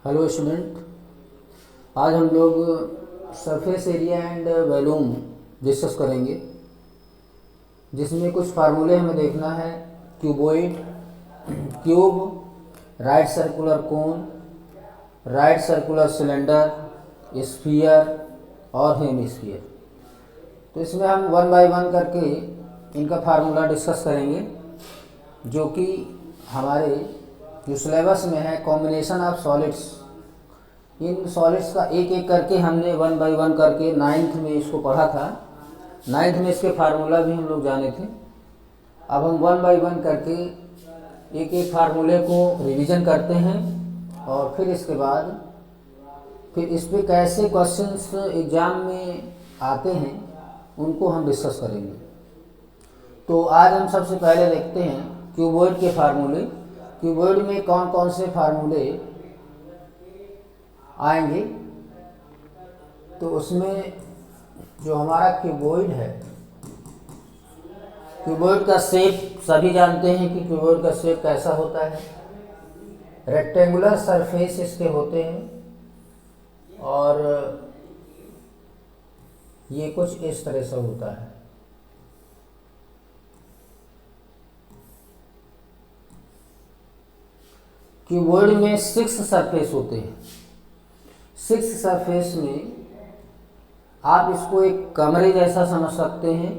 Hello student, आज हम लोग surface area and volume discuss करेंगे, जिसमें कुछ फार्मूले हमें देखना है। Cuboid, cube, right circular cone, right circular cylinder, sphere और हेमिस्फीयर। तो इसमें हम वन बाय वन करके इनका फार्मूला डिस्कस करेंगे, जो कि हमारे जो सिलेबस में है combination of solids. In solids का एक एक करके हमने वन बाय वन करके नाइन्थ में इसको पढ़ा था। नाइन्थ में इसके फार्मूला भी हम लोग जाने थे। अब हम वन बाय वन करके एक एक फार्मूले को रिवीजन करते हैं और फिर इसके बाद इस पर कैसे क्वेश्चंस एग्ज़ाम में आते हैं उनको हम डिस्कस करेंगे। तो आज हम सबसे पहले देखते हैं क्यूबॉइड के फार्मूले। क्यूबॉइड में कौन कौन से फार्मूले आएंगे। तो उसमें जो हमारा क्यूबॉइड है, क्यूबॉइड का शेप सभी जानते हैं कि क्यूबॉइड का शेप कैसा होता है। रेक्टेंगुलर सरफेस इसके होते हैं और ये कुछ इस तरह से होता है। क्यूबॉइड में 6 सरफेस होते हैं। 6 सरफेस में आप इसको एक कमरे जैसा समझ सकते हैं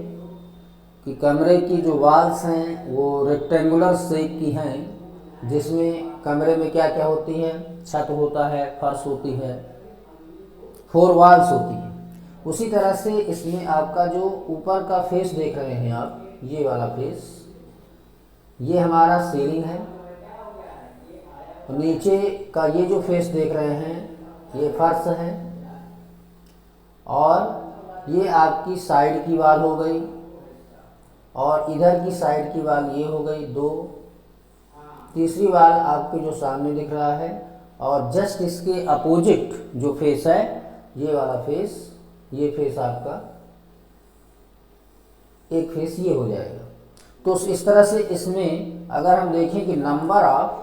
कि कमरे की जो वॉल्स हैं वो रेक्टेंगुलर शेप की हैं, जिसमें कमरे में क्या क्या होती है, छत होता है, फर्श होती है, 4 वॉल्स होती है। उसी तरह से इसमें आपका जो ऊपर का फेस देख रहे हैं आप, ये वाला फेस, ये हमारा सीलिंग है। नीचे का ये जो फेस देख रहे हैं ये फर्श है और ये आपकी साइड की वाल हो गई और इधर की साइड की वाल ये हो गई 2। तीसरी वाल आपके जो सामने दिख रहा है और जस्ट इसके अपोजिट जो फेस है ये वाला फेस, ये फेस आपका एक फेस ये हो जाएगा। तो इस तरह से इसमें अगर हम देखें कि नंबर ऑफ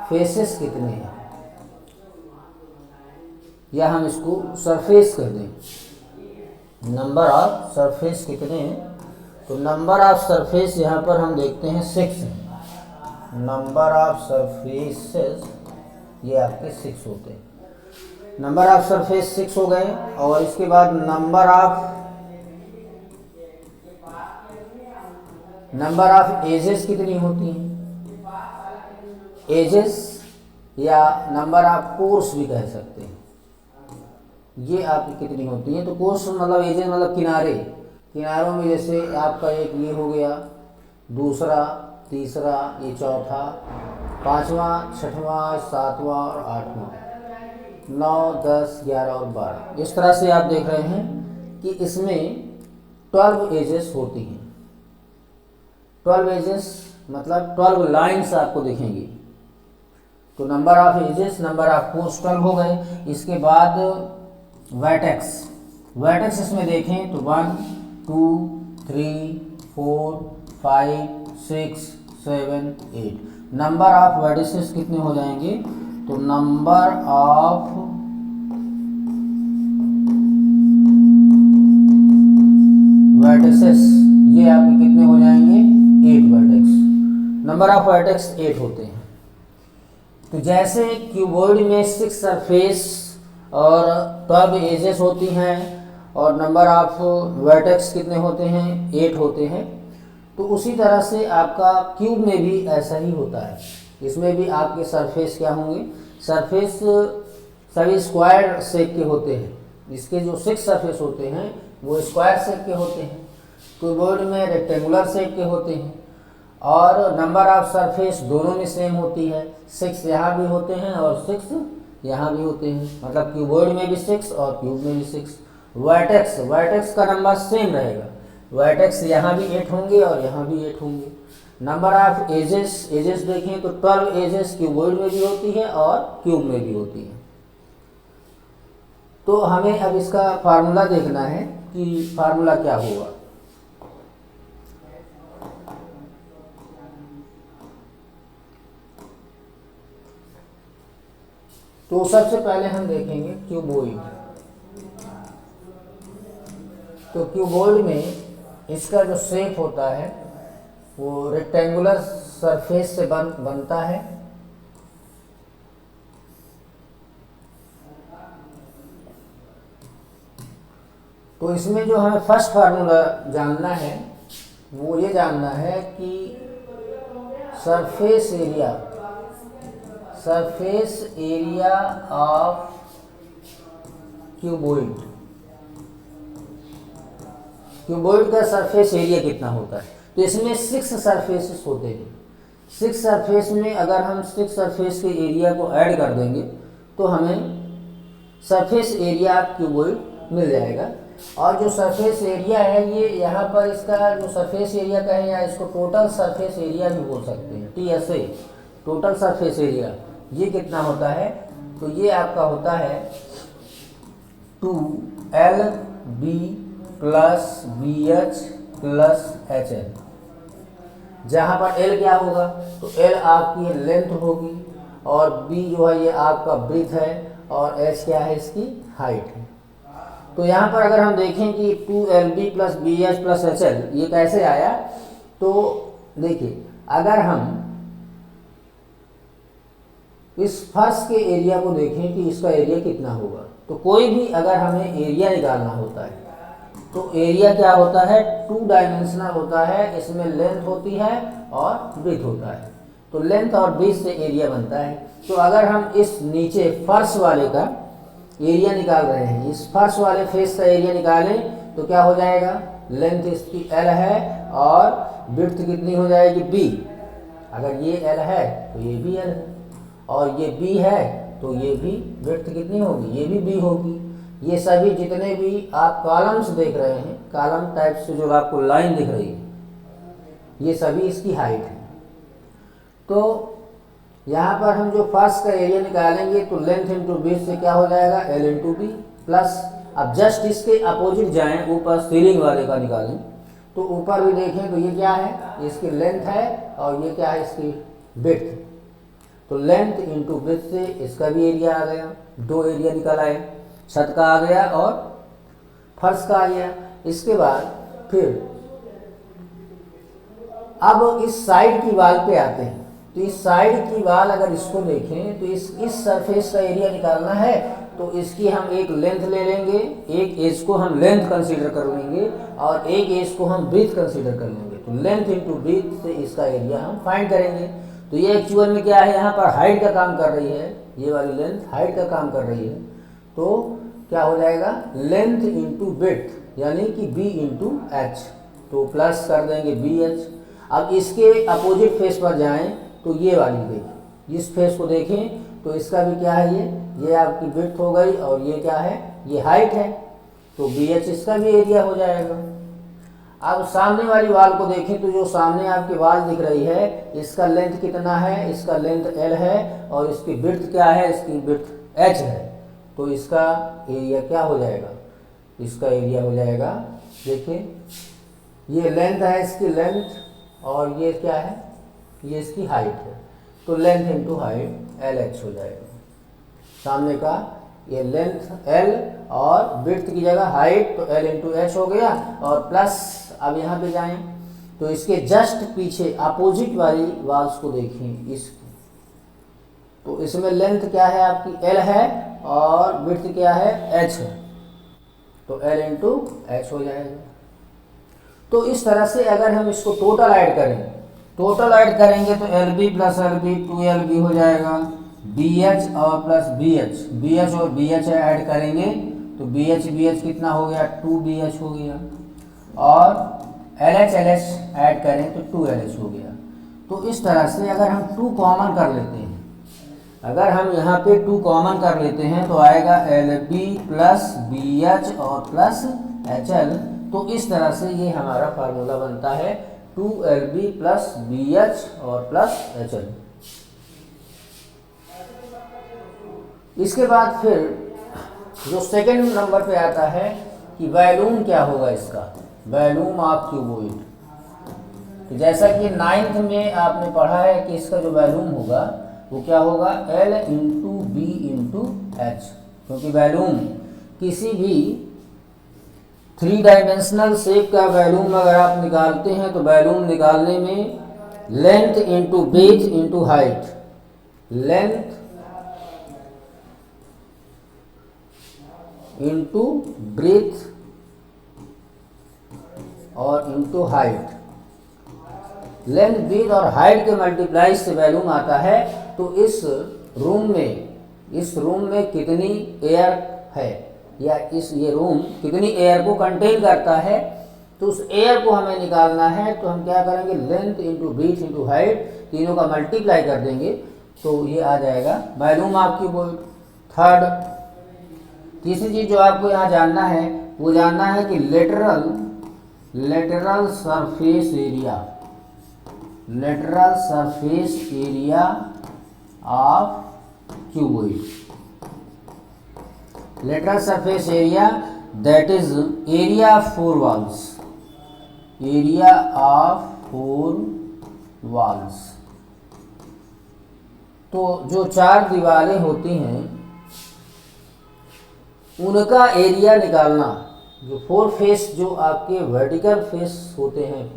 फेसेस कितने हैं, या हम इसको सरफेस कर दें, नंबर ऑफ सरफेस कितने हैं। तो नंबर ऑफ सरफेस यहाँ पर हम देखते हैं 6 हैं। नंबर ऑफ सरफेसेस ये आपके 6 होते हैं। नंबर ऑफ सरफेस 6 हो गए और इसके बाद नंबर ऑफ एजेस कितनी होती हैं। एजेस या नंबर ऑफ कोर्स भी कह सकते हैं, ये आपकी कितनी होती हैं। तो कोर्स मतलब एजेस मतलब किनारों में, जैसे आपका एक ये हो गया, दूसरा, तीसरा, ये चौथा, 5वां, 6वां, 7वां और 8वां, 9, 10, 11 और 12। इस तरह से आप देख रहे हैं कि इसमें 12 एजेस होती हैं। 12 एजेस मतलब 12 लाइन्स आपको दिखेंगी। तो number of edges, number of course 12 हो गए। इसके बाद वर्टेक्स इसमें देखें तो 1, 2, 3, 4, 5, 6, 7, 8। नंबर ऑफ वर्टिसेस कितने हो जाएंगे। तो नंबर ऑफ वर्टिसेस ये आपके कितने हो जाएंगे, 8 वर्टेक्स। नंबर ऑफ वर्टेक्स 8 होते हैं। तो जैसे क्यूबॉइड में 6 सरफेस और 12 एजेस होती हैं और नंबर ऑफ वर्टेक्स कितने होते हैं, 8 होते हैं, तो उसी तरह से आपका क्यूब में भी ऐसा ही होता है। इसमें भी आपके सरफेस क्या होंगे, सरफेस सभी स्क्वायर शेप के होते हैं। इसके जो 6 सरफेस होते हैं वो स्क्वायर शेप के होते हैं। क्यूबॉइड में रेक्टेंगुलर शेप के होते हैं और नंबर ऑफ सरफेस दोनों में सेम होती है। 6 यहाँ भी होते हैं और 6 यहाँ भी होते हैं, मतलब क्यूबॉइड में भी 6 और क्यूब में भी 6। वर्टेक्स का नंबर सेम रहेगा। वर्टेक्स यहाँ भी 8 होंगे और यहाँ भी 8 होंगे। नंबर ऑफ एजेस देखें तो 12 एजेस क्यूबॉइड में भी होती है और क्यूब में भी होती है। तो हमें अब इसका फार्मूला देखना है कि फार्मूला क्या होगा। तो सबसे पहले हम देखेंगे क्यूबॉइड। तो क्यूबॉइड में इसका जो शेप होता है वो रेक्टेंगुलर सरफेस से बनता है। तो इसमें जो हमें फर्स्ट फार्मूला जानना है वो ये जानना है कि सरफेस एरिया ऑफ क्यूबॉइड का सरफेस एरिया कितना होता है। तो इसमें 6 सरफेसेस होते हैं। 6 सरफेस में अगर हम 6 सरफेस के एरिया को ऐड कर देंगे तो हमें सरफेस एरिया ऑफ क्यूबॉइड मिल जाएगा। और जो सरफेस एरिया है ये यहाँ पर इसका जो सरफेस एरिया का है या इसको टोटल सरफेस एरिया भी बोल सकते हैं, TSA, टोटल सरफेस एरिया, ये कितना होता है। तो ये आपका होता है 2LB plus BH plus HL। जहाँ पर L क्या होगा, तो L आपकी लेंथ होगी और B जो है ये आपका ब्रीथ है और H क्या है, इसकी हाइट है। तो यहाँ पर अगर हम देखें कि 2LB plus BH plus HL ये कैसे आया, तो देखिए अगर हम इस फर्श के एरिया को देखें कि इसका एरिया कितना होगा, तो कोई भी अगर हमें एरिया निकालना होता है तो एरिया क्या होता है, 2 डायमेंशनल होता है। इसमें लेंथ होती है और ब्रीथ होता है। तो लेंथ और ब्रीथ से एरिया बनता है। तो अगर हम इस नीचे फर्श वाले का एरिया निकाल रहे हैं, इस फर्श वाले फेस का एरिया निकालें तो क्या हो जाएगा, लेंथ इसकी L है और ब्रीथ कितनी हो जाएगी, B। अगर ये L है तो ये भी L है और ये B है तो ये भी ब्रीथ कितनी होगी, ये भी B होगी। ये सभी जितने भी आप कॉलम्स देख रहे हैं, कॉलम टाइप से जो आपको लाइन दिख रही है, ये सभी इसकी हाइट है। तो यहाँ पर हम जो फर्स्ट का एरिया निकालेंगे तो लेंथ इंटू ब्रीथ से क्या हो जाएगा, L इंटू B प्लस, अब जस्ट इसके अपोजिट जाएं, ऊपर सीलिंग वाले का निकालें तो ऊपर भी देखें तो ये क्या है, इसकी लेंथ है और ये क्या है, इसकी ब्रीथ। तो लेंथ इंटू ब्रीथ से इसका भी एरिया आ गया, 2 एरिया निकल आए, छत का आ गया और फर्श का आ गया। इसके बाद फिर अब इस साइड की वाल पे आते हैं। तो इस साइड की वाल अगर इसको देखें तो इस सरफेस का एरिया निकालना है तो इसकी हम एक लेंथ ले लेंगे, एक एज को हम लेंथ कंसीडर कर लेंगे और एक एज को हम ब्रीथ कंसीडर कर लेंगे। तो लेंथ इंटू ब्रीथ से इसका एरिया हम फाइंड करेंगे। तो ये एक्चुअल में क्या है, यहाँ पर हाइट का काम कर रही है, ये वाली लेंथ हाइट का काम कर रही है। तो क्या हो जाएगा, लेंथ इंटू ब्रीथ यानी कि B इंटू H, तो प्लस कर देंगे BH। अब इसके अपोजिट फेस पर जाएं तो ये वाली देखिए, इस फेस को देखें तो इसका भी क्या है, ये आपकी ब्रीथ हो गई और ये क्या है, ये हाइट है। तो BH इसका भी एरिया हो जाएगा। अब सामने वाली वाल को देखें तो जो सामने आपकी वाल दिख रही है इसका लेंथ कितना है, इसका लेंथ L है और इसकी ब्रीथ क्या है, इसकी ब्रीथ H है। तो इसका एरिया क्या हो जाएगा, इसका एरिया हो जाएगा, देखिए ये लेंथ है, इसकी लेंथ और ये क्या है, ये इसकी हाइट है। तो लेंथ इंटू हाइट LH हो जाएगा। सामने का ये लेंथ L और ब्रीथ की जगह हाइट, तो L इंटू H हो गया और प्लस अब यहाँ पे जाएं तो इसके जस्ट पीछे अपोजिट वाली वाल्स को देखें इसकी, तो इसमें लेंथ क्या है आपकी, L है और ब्रीथ क्या है, H है। तो L इंटू H हो जाएगा। तो इस तरह से अगर हम इसको टोटल ऐड करेंगे तो LB प्लस LB 2LB हो जाएगा, BH और प्लस BH और BH ऐड करेंगे तो BH कितना हो गया, 2BH हो गया और LH ऐड करें तो 2LH हो गया। तो इस तरह से अगर हम 2 कॉमन कर लेते हैं, अगर हम यहाँ पे 2 कॉमन कर लेते हैं तो आएगा LB प्लस BH और प्लस HL। तो इस तरह से ये हमारा फार्मूला बनता है 2LB प्लस BH और प्लस HL। इसके बाद फिर जो सेकंड नंबर पे आता है कि वॉल्यूम क्या होगा इसका, वॉल्यूम ऑफ क्यूबॉइड। तो जैसा कि 9th में आपने पढ़ा है कि इसका जो वॉल्यूम होगा वो क्या होगा, L into B into H, क्योंकि वैल्यूम किसी भी 3 डायमेंशनल शेप का वैल्यूम अगर आप निकालते हैं तो वैल्यूम निकालने में length into breadth into height, length into breadth और इंटू हाइट, लेंथ ब्रेथ और हाइट के मल्टीप्लाई से वैल्यूम आता है। तो इस रूम में कितनी एयर है, या ये रूम कितनी एयर को कंटेन करता है, तो उस एयर को हमें निकालना है। तो हम क्या करेंगे, length into breadth into height तीनों का मल्टीप्लाई कर देंगे तो ये आ जाएगा वैल्यूम आपकी वो थर्ड। तीसरी चीज जो आपको यहाँ जानना है वो जानना है कि lateral surface area of cuboid, lateral surface area that is area of 4 walls, area of 4 walls। तो जो 4 दीवारें होती हैं उनका एरिया निकालना, जो 4 फेस जो आपके वर्टिकल फेस होते हैं,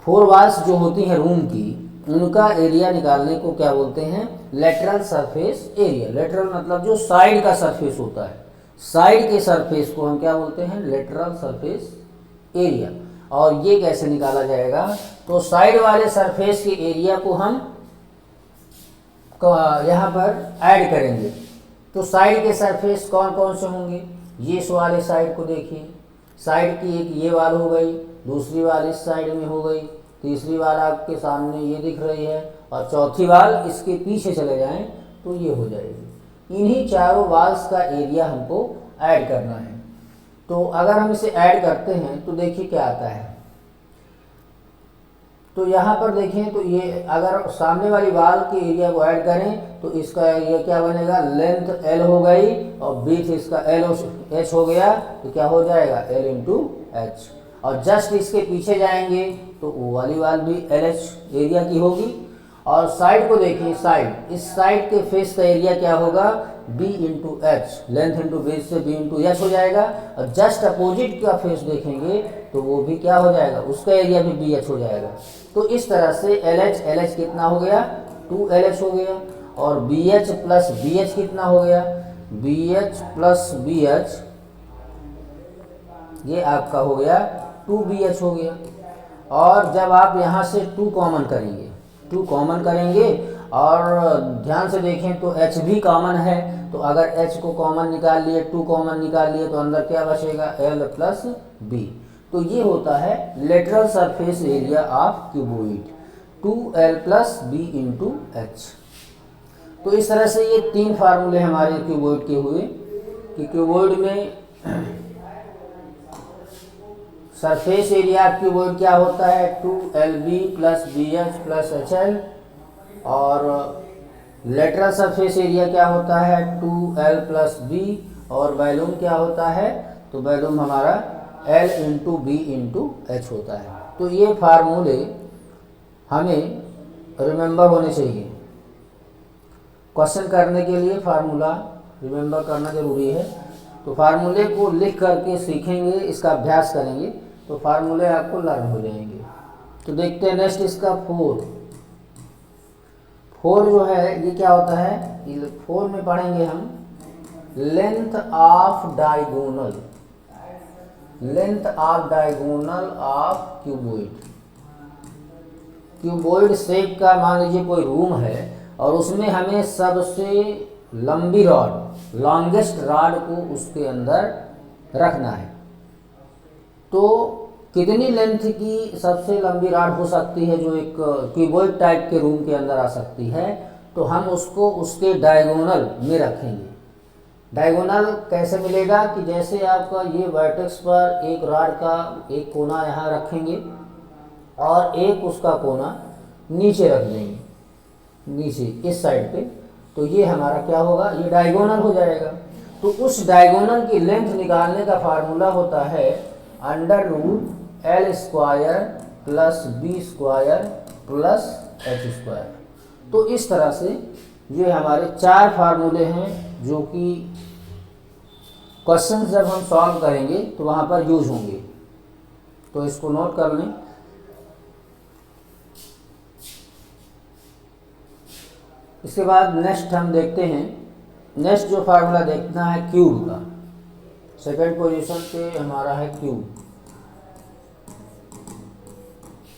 4 walls जो होती हैं रूम की, उनका एरिया निकालने को क्या बोलते हैं, लेटरल सरफेस एरिया। लेटरल मतलब जो साइड का सरफेस होता है, साइड के सरफेस को हम क्या बोलते हैं, लेटरल सरफेस एरिया। और ये कैसे निकाला जाएगा, तो साइड वाले सरफेस के एरिया को हम यहाँ पर ऐड करेंगे। तो साइड के सरफेस कौन कौन से होंगे, ये इस वाले साइड को देखिए, साइड की एक ये वाल हो गई, दूसरी वाल इस साइड में हो गई, तीसरी वाल आपके सामने ये दिख रही है, और चौथी वाल इसके पीछे चले जाएं तो ये हो जाएगी। इन्हीं चारों वाल्स का एरिया हमको ऐड करना है। तो अगर हम इसे ऐड करते हैं तो देखिए क्या आता है। तो यहाँ पर देखें तो ये अगर सामने वाली वाल के एरिया को ऐड करें तो इसका एरिया क्या बनेगा, लेंथ L हो गई और ब्रीथ इसका H हो गया, तो क्या हो जाएगा L इंटू एच। और जस्ट इसके पीछे जाएंगे तो वो वाली वाल भी LH एरिया की होगी। और साइड को देखिए, साइड, इस साइड के फेस का एरिया क्या होगा, B into H, length into breadth से B इंटू एच हो जाएगा। और जस्ट अपोजिट का फेस देखेंगे तो वो भी क्या हो जाएगा, उसका एरिया भी BH हो जाएगा। तो इस तरह से LH कितना हो गया, 2LH हो गया, और BH प्लस BH कितना हो गया, BH प्लस BH ये आपका हो गया 2BH हो गया। और जब आप यहाँ से 2 कॉमन करेंगे, 2 कॉमन करेंगे और ध्यान से देखें तो H भी कॉमन है, तो अगर H को कॉमन निकाल लिए, 2 कॉमन निकाल लिए, तो अंदर क्या बचेगा, L प्लस B। तो ये होता है lateral surface area of cuboid, 2L plus B into H. तो इस तरह से ये 3 फार्मूले हमारे क्यूबॉइड के हुए कि क्यूबॉइड में सरफेस एरिया क्यूबॉइड क्या होता है, 2LB plus BH plus HL। और लेटरल सरफेस एरिया क्या होता है, 2L प्लस B। और वैल्यूम क्या होता है, तो वैल्यूम हमारा L into B into H होता है। तो ये फार्मूले हमें रिमेंबर होने चाहिए, क्वेश्चन करने के लिए फार्मूला रिमेंबर करना जरूरी है। तो फार्मूले को लिख करके सीखेंगे, इसका अभ्यास करेंगे तो फार्मूले आपको लर्न हो जाएंगे। तो देखते हैं नेक्स्ट इसका 4 जो है ये क्या होता है, 4 में पढ़ेंगे हम length of diagonal, length of diagonal of cuboid. Cuboid shape का मान लीजिए कोई रूम है और उसमें हमें सबसे लंबी रॉड, लॉन्गेस्ट रॉड को उसके अंदर रखना है। तो कितनी लेंथ की सबसे लंबी रॉड हो सकती है जो एक क्यूबॉइड टाइप के रूम के अंदर आ सकती है, तो हम उसको उसके डायगोनल में रखेंगे। डायगोनल कैसे मिलेगा कि जैसे आपका ये वर्टेक्स पर एक रॉड का एक कोना यहाँ रखेंगे और एक उसका कोना नीचे रख देंगे, नीचे इस साइड पे, तो ये हमारा क्या होगा, ये डायगोनल हो जाएगा। तो उस डायगोनल की लेंथ निकालने का फार्मूला होता है √L square plus B square plus H square. तो इस तरह से ये हमारे 4 फार्मूले हैं जो कि क्वेश्चन जब हम सॉल्व करेंगे तो वहाँ पर यूज होंगे, तो इसको नोट कर लें। इसके बाद नेक्स्ट हम देखते हैं, नेक्स्ट जो फार्मूला देखना है क्यूब का। सेकंड पोजीशन पे हमारा है क्यूब।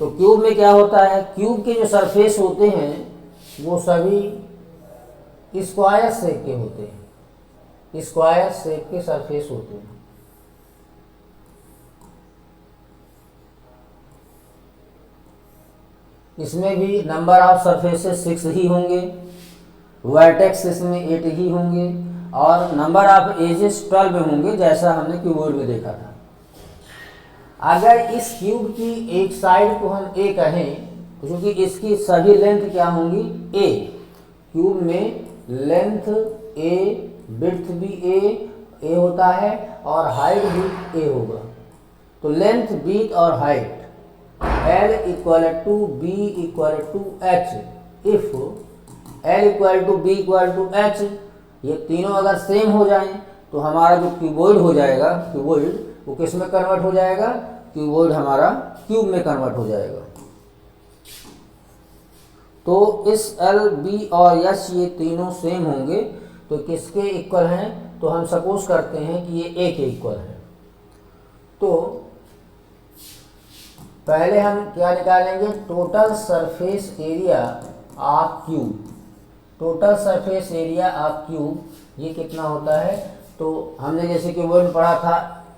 तो क्यूब में क्या होता है, क्यूब के जो सरफेस होते हैं वो सभी स्क्वायर शेप के होते हैं, स्क्वायर शेप के सरफेस होते हैं। इसमें भी नंबर ऑफ सरफेसेस 6 ही होंगे, वर्टेक्स इसमें 8 ही होंगे और नंबर ऑफ एजेस 12 होंगे, जैसा हमने क्यूबॉइड में देखा था। अगर इस क्यूब की एक साइड को हम ए कहें, तो क्योंकि इसकी सभी लेंथ क्या होंगी ए, क्यूब में लेंथ ए, विड्थ भी ए होता है और हाइट भी ए होगा। तो लेंथ, विड्थ और height L equal to B equal to H, if L equal to B equal to H, ये तीनों अगर सेम हो जाएं तो हमारा जो क्यूबॉइड हो जाएगा, क्यूबॉइड वो किस में कन्वर्ट हो जाएगा, क्यूबॉइड हमारा क्यूब में कन्वर्ट हो जाएगा। तो इस L, B और H ये तीनों सेम होंगे, तो किसके इक्वल हैं, तो हम सपोज करते हैं कि ये A के इक्वल है। तो पहले हम क्या निकालेंगे, total surface area of cube. Total surface area of cube ये कितना होता है, तो हमने जैसे क्यूबॉइड में पढ़ा था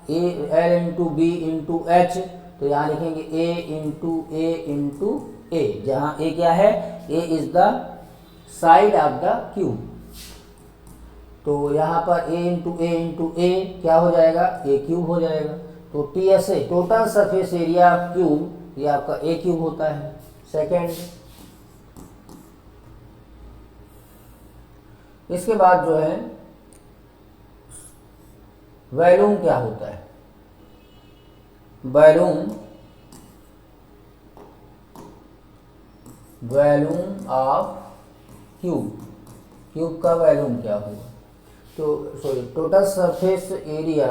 A L into B into H, तो यहाँ लिखेंगे ए इंटू ए, जहाँ ए क्या है, A is the side of the cube. तो यहाँ पर ए इंटू ए क्या हो जाएगा, ए क्यूब हो जाएगा। तो T S A, total surface area of cube, ये आपका ए क्यूब होता है। सेकेंड, इसके बाद जो है वॉल्यूम क्या होता है, वॉल्यूम ऑफ क्यूब, क्यूब का वॉल्यूम क्या होगा, तो सॉरी टोटल सरफेस एरिया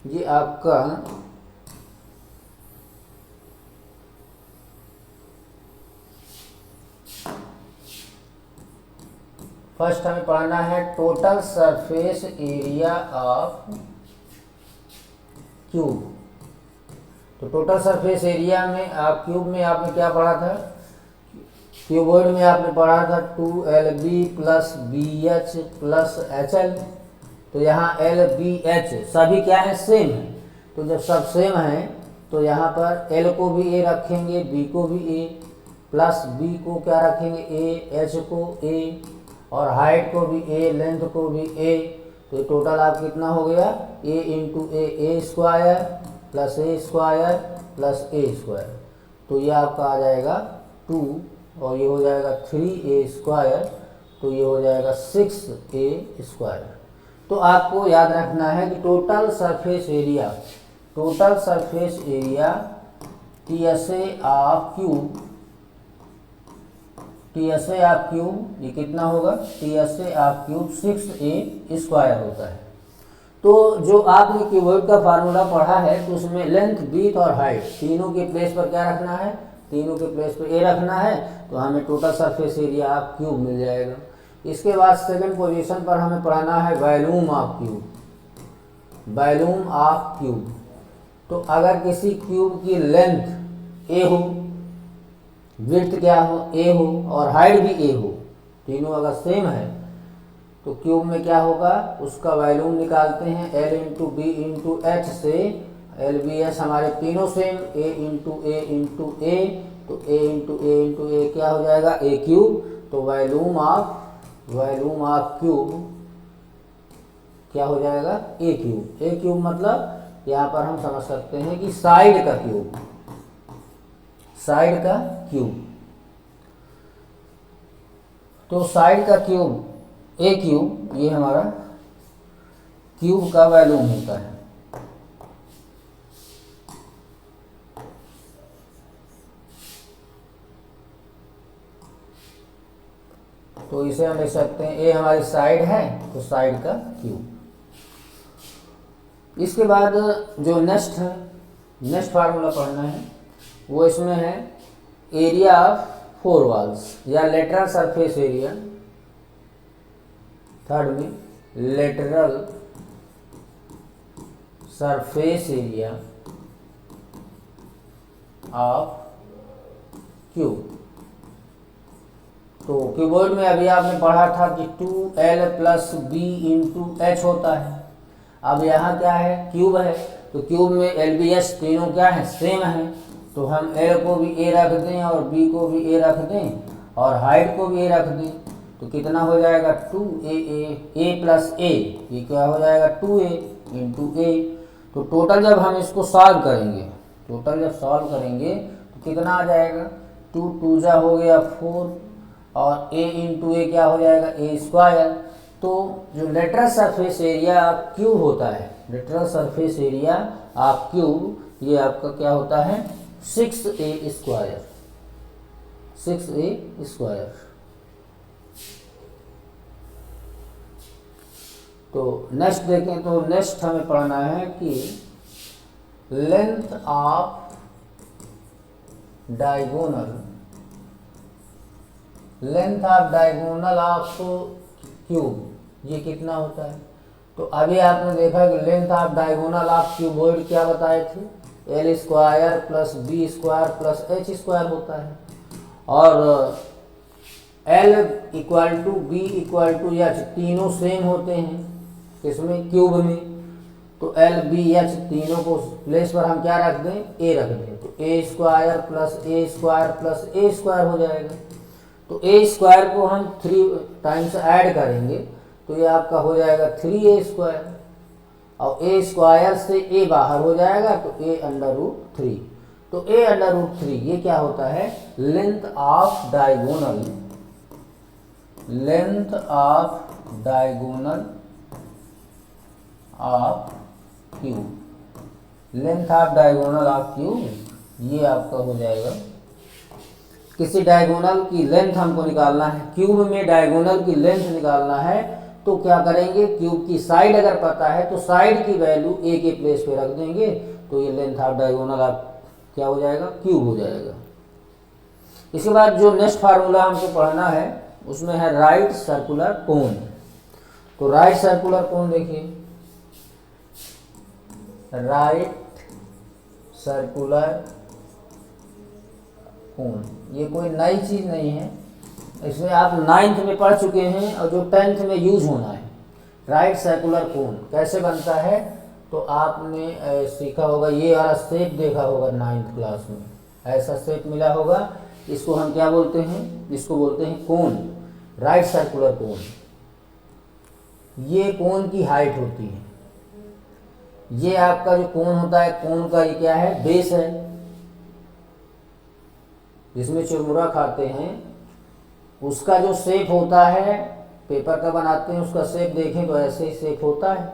ये आपका फर्स्ट हमें पढ़ना है total surface area of cube. तो टोटल सरफेस एरिया में आप क्यूब में आपने क्या पढ़ा था, क्यूबॉइड में आपने पढ़ा था 2LB plus BH plus HL। तो यहाँ LBH सभी क्या है, सेम है। तो जब सब सेम है तो यहाँ पर L को भी A रखेंगे, B को भी A, प्लस B को क्या रखेंगे A, H को A और हाइट को भी A, लेंथ को भी A। तो टोटल आप कितना हो गया, A into A square plus A square plus A square. तो ये आपका आ जाएगा 2 और ये हो जाएगा 3A स्क्वायर, तो ये हो जाएगा 6A स्क्वायर। तो आपको याद रखना है कि total surface area TSA of cube ये कितना होगा, TSA of cube 6A square होता है। तो जो आपने क्यूबॉइड का फार्मूला पढ़ा है तो उसमें लेंथ, विड्थ और हाइट तीनों के प्लेस पर क्या रखना है, तीनों के प्लेस पर A रखना है, तो हमें total surface area of cube मिल जाएगा। इसके बाद सेकंड पोजीशन पर हमें पढ़ना है वॉल्यूम ऑफ क्यूब। तो अगर किसी क्यूब की लेंथ A हो, विड्थ क्या हो A हो और हाइट भी A हो, तीनों अगर सेम है तो क्यूब में क्या होगा, उसका वॉल्यूम निकालते हैं L into B into H से। LBS हमारे तीनों सेम, A इंटू ए, तो A इंटू ए क्या हो जाएगा, A क्यूब। तो वॉल्यूम ऑफ क्यूब क्या हो जाएगा, A क्यूब मतलब यहाँ पर हम समझ सकते हैं कि साइड का क्यूब। तो साइड का क्यूब A क्यूब, ये हमारा क्यूब का वॉल्यूम होता है। तो इसे हम लिख सकते हैं ए हमारी साइड है तो साइड का क्यूब। इसके बाद जो नेक्स्ट फार्मूला पढ़ना है वो इसमें है एरिया ऑफ 4 वॉल्स या लेटरल सरफेस एरिया। थर्ड में lateral surface area of cube. तो क्यूबॉइड में अभी आपने पढ़ा था कि 2L plus B into H होता है। अब यहाँ क्या है, क्यूब है, तो क्यूब में एल बी एच तीनों क्या है, सेम है। तो हम एल को भी ए रख दें और बी को भी ए रख दें और हाइट को भी ए रख दें, तो कितना हो जाएगा 2a ए प्लस ए, ये क्या हो जाएगा 2a इंटू ए। तो टोटल जब हम इसको सॉल्व करेंगे, तो कितना आ जाएगा, 2 2 जा हो गया 4 और a इंटू ए क्या हो जाएगा ए स्क्वायर। तो जो lateral surface area of cube होता है, lateral surface area of cube, ये आपका क्या होता है 6a स्क्वायर, 6a स्क्वायर। तो नेक्स्ट देखें, तो नेक्स्ट हमें पढ़ना है कि length of diagonal of cube ये कितना होता है। तो अभी आपने देखा कि length of diagonal of cuboid क्या बताए थे, L square plus B square plus H square होता है। और L equal to B equal to H तीनों सेम होते हैं इसमें क्यूब में। तो एल बी एच तीनों को प्लेस पर हम क्या रख दें, ए रख दें, तो ए स्क्वायर प्लस ए स्क्वायर प्लस ए स्क्वायर हो जाएगा। तो ए स्क्वायर को हम 3 टाइम्स ऐड करेंगे तो ये आपका हो जाएगा 3a स्क्वायर, और ए स्क्वायर से ए बाहर हो जाएगा तो a अंडर रूट 3। तो a अंडर रूट 3 ये क्या होता है, length of diagonal of cube, ये आपका हो जाएगा। किसी डायगोनल की लेंथ हमको निकालना है, क्यूब में डायगोनल की लेंथ निकालना है, तो क्या करेंगे, क्यूब की साइड अगर पता है तो साइड की वैल्यू ए के प्लेस पे रख देंगे, तो ये लेंथ ऑफ डायगोनल आप क्या हो जाएगा, क्यूब हो जाएगा। इसके बाद जो नेक्स्ट फार्मूला हमको पढ़ना है उसमें है राइट सर्कुलर कोन। तो राइट सर्कुलर कोन देखिए, राइट सर्कुलर कोन ये कोई नई चीज नहीं है, इसमें आप 9th में पढ़ चुके हैं और जो 10th में यूज होना है। राइट सर्कुलर कोन कैसे बनता है, तो आपने सीखा होगा, ये वाला शेप देखा होगा 9th क्लास में, ऐसा शेप मिला होगा, इसको हम क्या बोलते हैं, इसको बोलते हैं कोन, राइट सर्कुलर कोन। ये कोन की हाइट होती है, ये आपका जो कोन होता है, कोन का ये क्या है, बेस है, जिसमें चुरमुरा खाते हैं उसका जो शेप होता है, पेपर का बनाते हैं उसका शेप देखें तो ऐसे ही शेप होता है,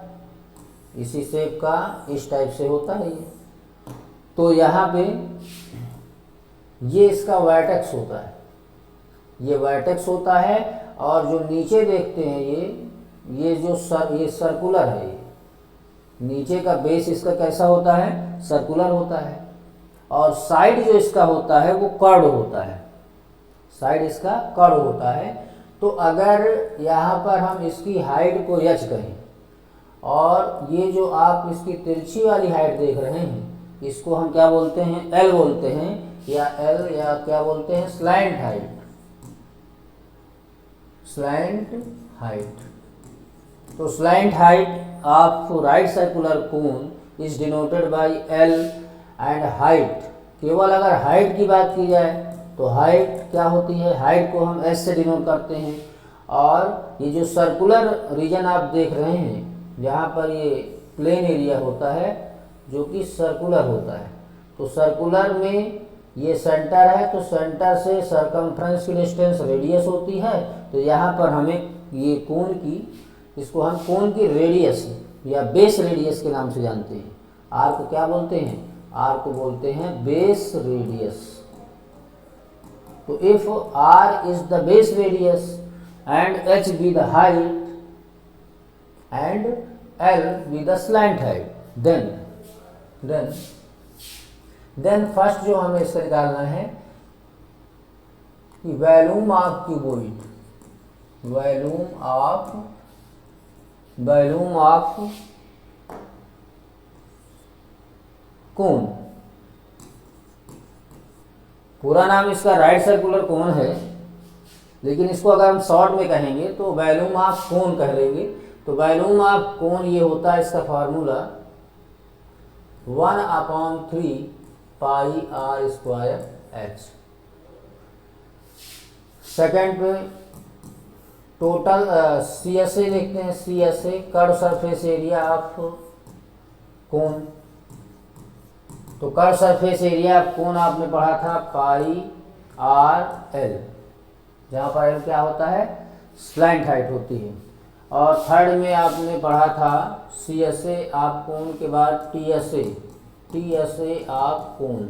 इसी शेप का इस टाइप से होता है ये। तो यहाँ पे ये इसका वर्टेक्स होता है, ये वर्टेक्स होता है, और जो नीचे देखते हैं ये जो ये सर्कुलर है, ये नीचे का बेस इसका कैसा होता है, सर्कुलर होता है, और साइड जो इसका होता है वो कर्व होता है, साइड इसका कर्व होता है। तो अगर यहाँ पर हम इसकी हाइट को h कहें और ये जो आप इसकी तिरछी वाली हाइट देख रहे हैं इसको हम क्या बोलते हैं, L बोलते हैं, या L या क्या बोलते हैं, स्लैंट हाइट। तो slant height of right circular cone is denoted by L and height. केवल अगर हाइट की बात की जाए तो हाइट क्या होती है, हाइट को हम S से डिनोट करते हैं। और ये जो सर्कुलर रीजन आप देख रहे हैं जहाँ पर ये प्लेन एरिया होता है जो कि सर्कुलर होता है, तो सर्कुलर में ये सेंटर है, तो सेंटर से सरकमफ्रेंस की डिस्टेंस रेडियस होती है। तो यहाँ पर हमें ये कोन की, इसको हम कोन की रेडियस या बेस रेडियस के नाम से जानते हैं। आर को क्या बोलते हैं, आर को बोलते हैं बेस रेडियस। तो if R is the base radius and h be the height and L be the slant height, then first जो हमें इसका निकालना है कि volume of cuboid, volume of cone, पूरा नाम इसका राइट सर्कुलर कोन है, लेकिन इसको अगर हम शॉर्ट में कहेंगे तो वॉल्यूम ऑफ कोन कह लेंगे। तो वॉल्यूम ऑफ कोन ये होता है, इसका formula 1/3 pi are square h. Second पे टोटल सी एस ए देखते हैं, C S A curve surface area of cone. तो curve surface area of cone आपने पढ़ा था पाई आर एल, जहाँ पर एल क्या होता है, स्लैंट हाइट होती है। और थर्ड में आपने पढ़ा था सी एस ए ऑफ कोन के बाद T S A of cone.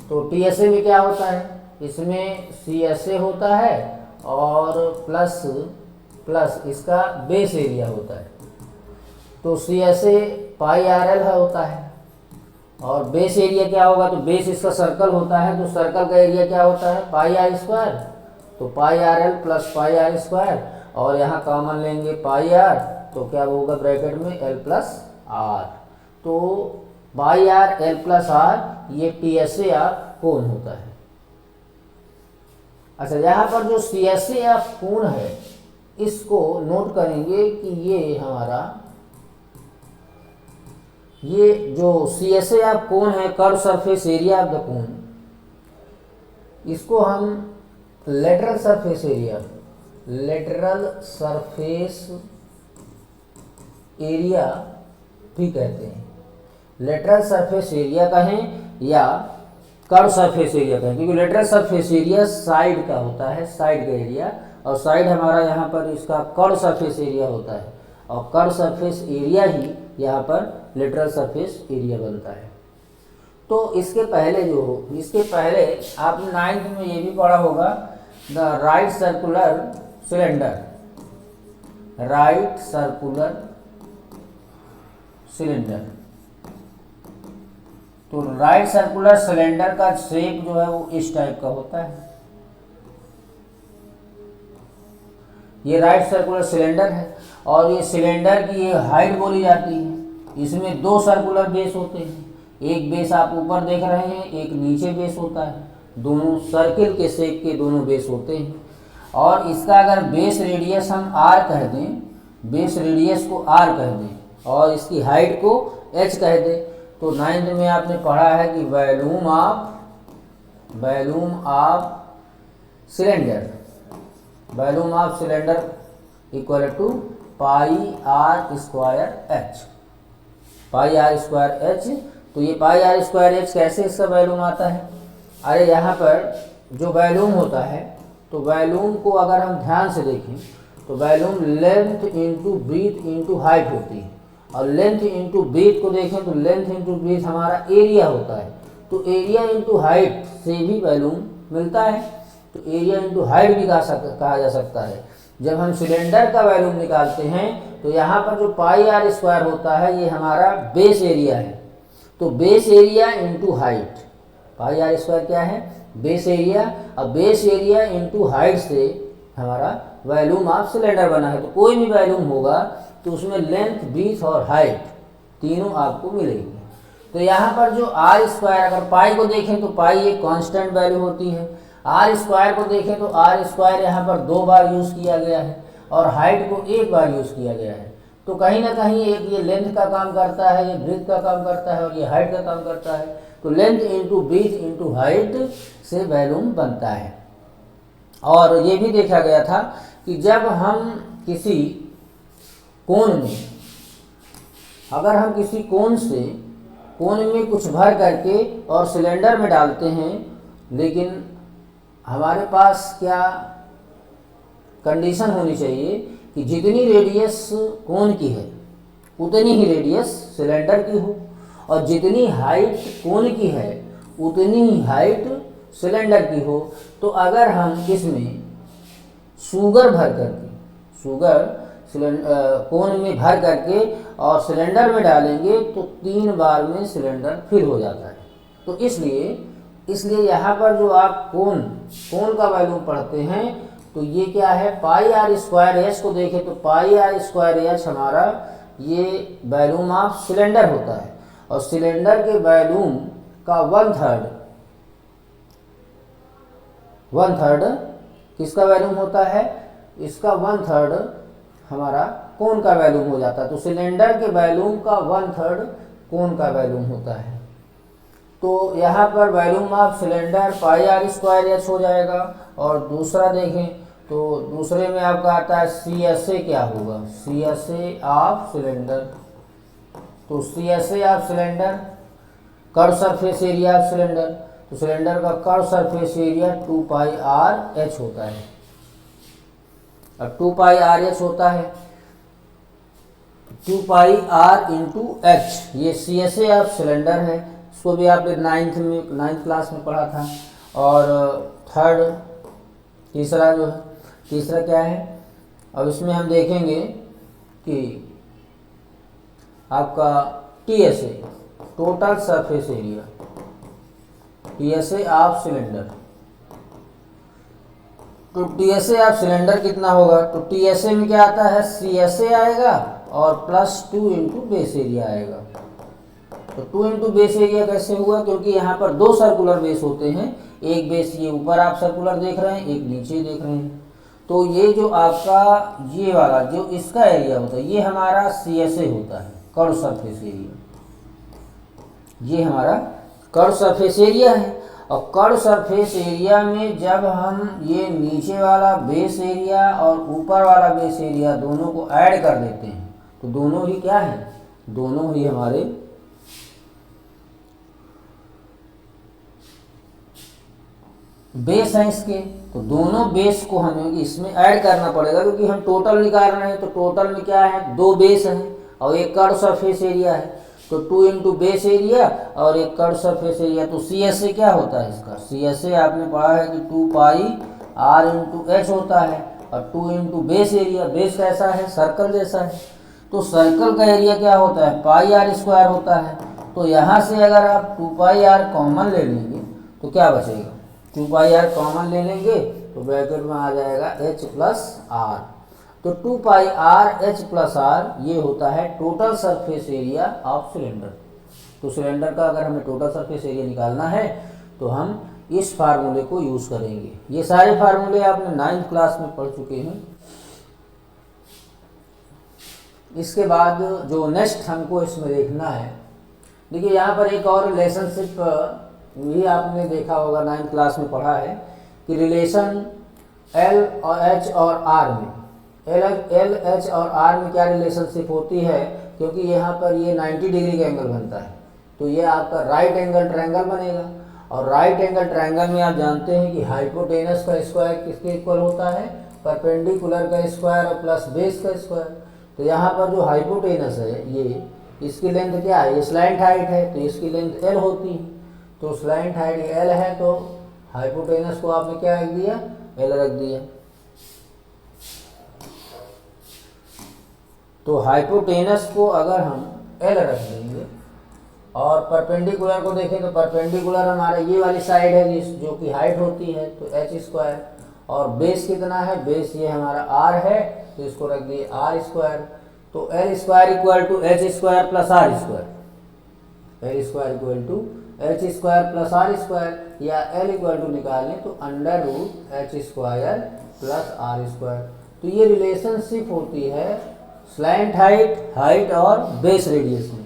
तो टी एस ए में क्या होता है, इसमें सी एस ए होता है और प्लस इसका बेस एरिया होता है। तो C S A pi are L होता है और बेस एरिया क्या होगा, तो बेस इसका सर्कल होता है, तो सर्कल का एरिया क्या होता है, पाई आर स्क्वायर। तो pi R L plus pi are square, और यहाँ कॉमन लेंगे पाई आर, तो क्या होगा ब्रैकेट में एल प्लस आर। तो pi R L plus R ये T S A of cone होता है। अच्छा, यहाँ पर जो सी एस ए ऑफ कोन है इसको नोट करेंगे कि ये हमारा ये जो सी एस ए ऑफ कोन है, curve surface area of the cone, इसको हम लेटरल सरफेस एरिया भी कहते हैं। लेटरल सरफेस एरिया कहें या कर्व सरफेस एरिया कहें, क्योंकि लेटरल सरफेस एरिया साइड का होता है, साइड का एरिया, और साइड हमारा यहाँ पर इसका कर्व सरफेस एरिया होता है, और कर्व सरफेस एरिया ही यहाँ पर लेटरल सरफेस एरिया बनता है। तो इसके पहले आपने 9th में ये भी पढ़ा होगा, द राइट सर्कुलर सिलेंडर, तो राइट सर्कुलर सिलेंडर का शेप जो है वो इस टाइप का होता है। ये राइट सर्कुलर सिलेंडर है और ये सिलेंडर की ये हाइट बोली जाती है। इसमें 2 सर्कुलर बेस होते हैं, एक बेस आप ऊपर देख रहे हैं, एक नीचे बेस होता है, दोनों सर्किल के शेप के दोनों बेस होते हैं। और इसका अगर बेस रेडियस हम आर कह दें, बेस रेडियस को आर कह दें और इसकी हाइट को एच कह दें, तो 9th में आपने पढ़ा है कि volume of cylinder equal to pi are square H, तो ये पाई आर स्क्वायर एच कैसे इसका वॉल्यूम आता है। अरे यहाँ पर जो वॉल्यूम होता है, तो वॉल्यूम को अगर हम ध्यान से देखें तो volume length into breadth into height होती है, और लेंथ इंटू ब्रीथ को देखें तो लेंथ इंटू ब्रीथ हमारा एरिया होता है। तो एरिया इंटू हाइट से भी वॉल्यूम मिलता है, तो एरिया इंटू हाइट भी कहा जा सकता है। जब हम सिलेंडर का वॉल्यूम निकालते हैं तो यहाँ पर जो पाई आर स्क्वायर होता है ये हमारा बेस एरिया है, तो base area into height, pi are square क्या है, बेस एरिया, अब बेस एरिया इंटू हाइट से हमारा वॉल्यूम ऑफ सिलेंडर बना है। तो कोई भी वॉल्यूम होगा तो उसमें लेंथ, ब्रीथ और हाइट तीनों आपको मिलेगी। तो यहाँ पर जो आर स्क्वायर, अगर पाई को देखें तो पाई एक कांस्टेंट वैल्यू होती है, आर स्क्वायर को देखें तो आर स्क्वायर यहाँ पर 2 बार यूज़ किया गया है और हाइट को 1 बार यूज़ किया गया है। तो कहीं ना कहीं एक ये लेंथ का काम करता है, ये ब्रीथ का काम करता है और ये हाइट का काम करता है। तो length into breadth into height से वॉल्यूम बनता है। और ये भी देखा गया था कि जब हम किसी कोन में, अगर हम किसी कोन में कुछ भर करके और सिलेंडर में डालते हैं, लेकिन हमारे पास क्या कंडीशन होनी चाहिए कि जितनी रेडियस कोन की है उतनी ही रेडियस सिलेंडर की हो, और जितनी हाइट कोन की है उतनी ही हाइट सिलेंडर की हो। तो अगर हम इसमें शुगर भर करके, शुगर कोन में भर करके और सिलेंडर में डालेंगे तो 3 बार में सिलेंडर फिल हो जाता है। तो इसलिए यहाँ पर जो आप कोन का वैल्यूम पढ़ते हैं तो ये क्या है, पाई आर स्क्वायर एच को देखें तो पाई आर स्क्वायर एच हमारा ये वैल्यूम ऑफ सिलेंडर होता है, और सिलेंडर के वैल्यूम का 1/3 किसका वैल्यूम होता है, इसका 1/3 हमारा कोन का वैल्यूम हो जाता है। तो सिलेंडर के वैल्यूम का 1/3 कोन का वैल्यूम होता है। तो यहाँ पर volume of cylinder pi are square H हो जाएगा। और दूसरा देखें तो दूसरे में आपका आता है सी एस ए क्या होगा, C S A of cylinder. तो C S A of cylinder curve surface area of cylinder, तो सिलेंडर का curve surface area 2 pi are h होता है। अब 2 पाई आर एच होता है 2 पाई आर इंटू एच, ये C S A of cylinder है, इसको भी आपने 9th क्लास में पढ़ा था। और तीसरा क्या है, अब इसमें हम देखेंगे कि आपका T S A total surface area, T S A of cylinder. तो T S A of cylinder कितना होगा, तो टी एस ए में क्या आता है, सी एस ए आएगा और +2 इंटू बेस एरिया आएगा। तो 2 इंटू बेस एरिया कैसे हुआ, क्योंकि यहाँ पर 2 सर्कुलर बेस होते हैं, एक बेस ये ऊपर आप सर्कुलर देख रहे हैं, एक नीचे देख रहे हैं। तो ये जो आपका ये वाला जो इसका एरिया होता है ये हमारा सी एस ए होता है, कर्व सरफेस एरिया, ये हमारा कर्व सरफेस एरिया है। और कर्व सरफेस एरिया में जब हम ये नीचे वाला बेस एरिया और ऊपर वाला बेस एरिया दोनों को ऐड कर देते हैं तो दोनों ही क्या है, दोनों ही हमारे बेस हैं इसके। तो दोनों बेस को हमें इसमें ऐड करना पड़ेगा, क्योंकि हम टोटल निकाल रहे हैं। तो टोटल में क्या है, 2 बेस हैं और एक कर्व सरफेस एरिया है। तो 2 इंटू बेस एरिया और एक कर्व सरफेस एरिया। तो सी एस ए क्या होता है इसका, सी एस ए आपने पढ़ा है कि 2 पाई आर इंटू एच होता है, और 2 इंटू बेस एरिया, बेस कैसा है, सर्कल जैसा है। तो सर्कल का एरिया क्या होता है, पाई आर स्क्वायर होता है। तो यहाँ से अगर आप 2 पाई आर कॉमन ले लेंगे तो क्या बचेगा, 2 पाई आर कॉमन ले लेंगे तो ब्रैकेट में आ जाएगा एच प्लस आर। तो 2 pi are H plus R ये होता है total surface area of cylinder. तो सिलेंडर का अगर हमें टोटल सरफेस एरिया निकालना है तो हम इस फार्मूले को यूज़ करेंगे। ये सारे फार्मूले आपने 9th क्लास में पढ़ चुके हैं। इसके बाद जो नेक्स्ट हमको इसमें देखना है, देखिए यहाँ पर एक और रिलेशनशिप भी आपने देखा होगा, 9th क्लास में पढ़ा है कि रिलेशन एल और एच और आर में, एल एच और आर में क्या रिलेशनशिप होती है, क्योंकि यहाँ पर ये 90 डिग्री का एंगल बनता है तो ये आपका राइट एंगल ट्रायंगल बनेगा। और राइट एंगल ट्रायंगल में आप जानते हैं कि हाइपोटेनस का स्क्वायर किसके इक्वल होता है, परपेंडिकुलर का स्क्वायर और प्लस बेस का स्क्वायर। तो यहाँ पर जो हाइपोटेनस है ये, इसकी लेंथ क्या है, ये स्लैंट हाइट है तो इसकी लेंथ एल होती है। तो स्लैंट हाइट एल है तो हाइपोटेनस को आपने क्या रख दिया, एल रख दिया। तो हाइपोटेनस को अगर हम एल रख देंगे और परपेंडिकुलर को देखें तो परपेंडिकुलर हमारा ये वाली साइड है जो कि हाइट होती है तो एच स्क्वायर, और बेस कितना है, बेस ये हमारा आर है तो इसको रख दिए आर स्क्वायर। तो L square equal to H square plus R square, L square equal to H square plus R square, या एल इक्वल टू निकालें तो under root H square plus R square. तो ये रिलेशनशिप होती है slant height और base radius में।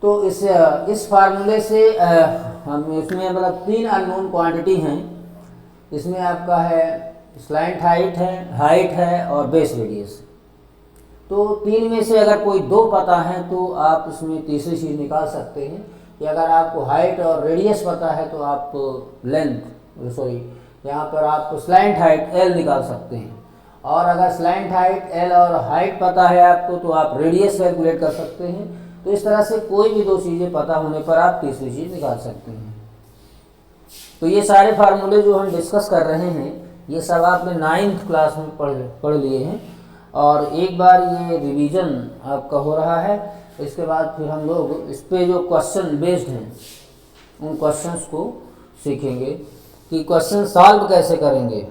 तो इस फार्मूले से हम इसमें मतलब 3 अननोन क्वांटिटी हैं। इसमें आपका है स्लैंट हाइट है और बेस रेडियस। तो 3 में से अगर कोई 2 पता है तो आप इसमें तीसरी चीज़ निकाल सकते हैं कि अगर आपको हाइट और रेडियस पता है तो आप यहाँ पर आप स्लैंट हाइट एल निकाल सकते हैं, और अगर स्लैंट हाइट एल और हाइट पता है आपको तो आप रेडियस कैलकुलेट कर सकते हैं। तो इस तरह से कोई भी 2 चीज़ें पता होने पर आप तीसरी चीज़ निकाल सकते हैं। तो ये सारे फार्मूले जो हम डिस्कस कर रहे हैं ये सब आपने 9th क्लास में पढ़ लिए हैं, और एक बार ये रिवीजन आपका हो रहा है। इसके बाद फिर हम लोग इस पे जो क्वेश्चन बेस्ड हैं उन क्वेश्चंस को सीखेंगे कि क्वेश्चन सॉल्व कैसे करेंगे।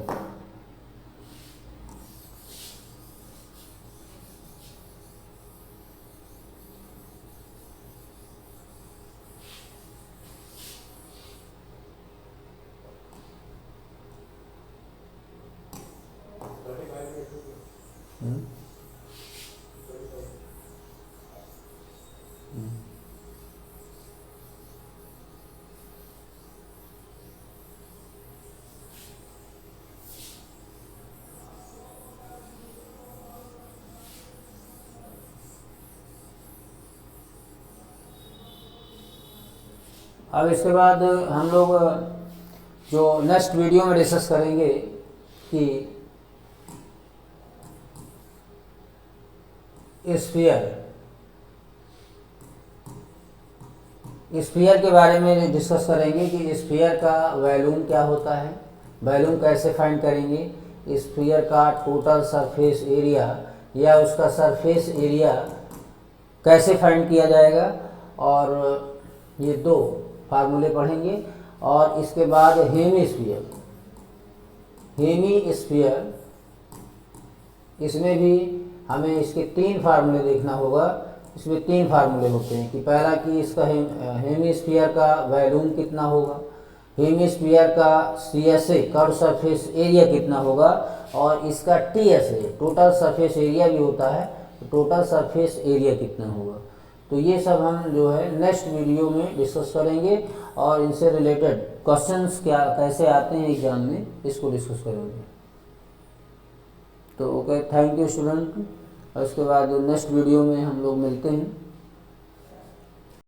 अब इसके बाद हम लोग जो नेक्स्ट वीडियो में डिस्कस करेंगे कि स्फीयर के बारे में डिस्कस करेंगे कि स्फीयर का वॉल्यूम क्या होता है, वॉल्यूम कैसे फाइंड करेंगे, स्फीयर का टोटल सरफेस एरिया या उसका सरफेस एरिया कैसे फाइंड किया जाएगा, और ये 2 फार्मूले पढ़ेंगे। और इसके बाद हेमीस्फीयर, इसमें भी हमें इसके 3 फार्मूले देखना होगा। इसमें 3 फार्मूले होते हैं कि पहला कि इसका हेमीस्फीयर का वॉल्यूम कितना होगा, हेमीस्फीयर का CSA कर्व सरफेस एरिया कितना होगा, और इसका TSA टोटल सरफेस एरिया भी होता है, तो टोटल सरफेस एरिया कितना होगा। तो ये सब हम जो है नेक्स्ट वीडियो में डिस्कस करेंगे, और इनसे रिलेटेड क्वेश्चंस क्या कैसे आते हैं एग्जाम में, इसको डिस्कस करेंगे। तो ओके, थैंक यू स्टूडेंट। और इसके बाद नेक्स्ट वीडियो में हम लोग मिलते हैं।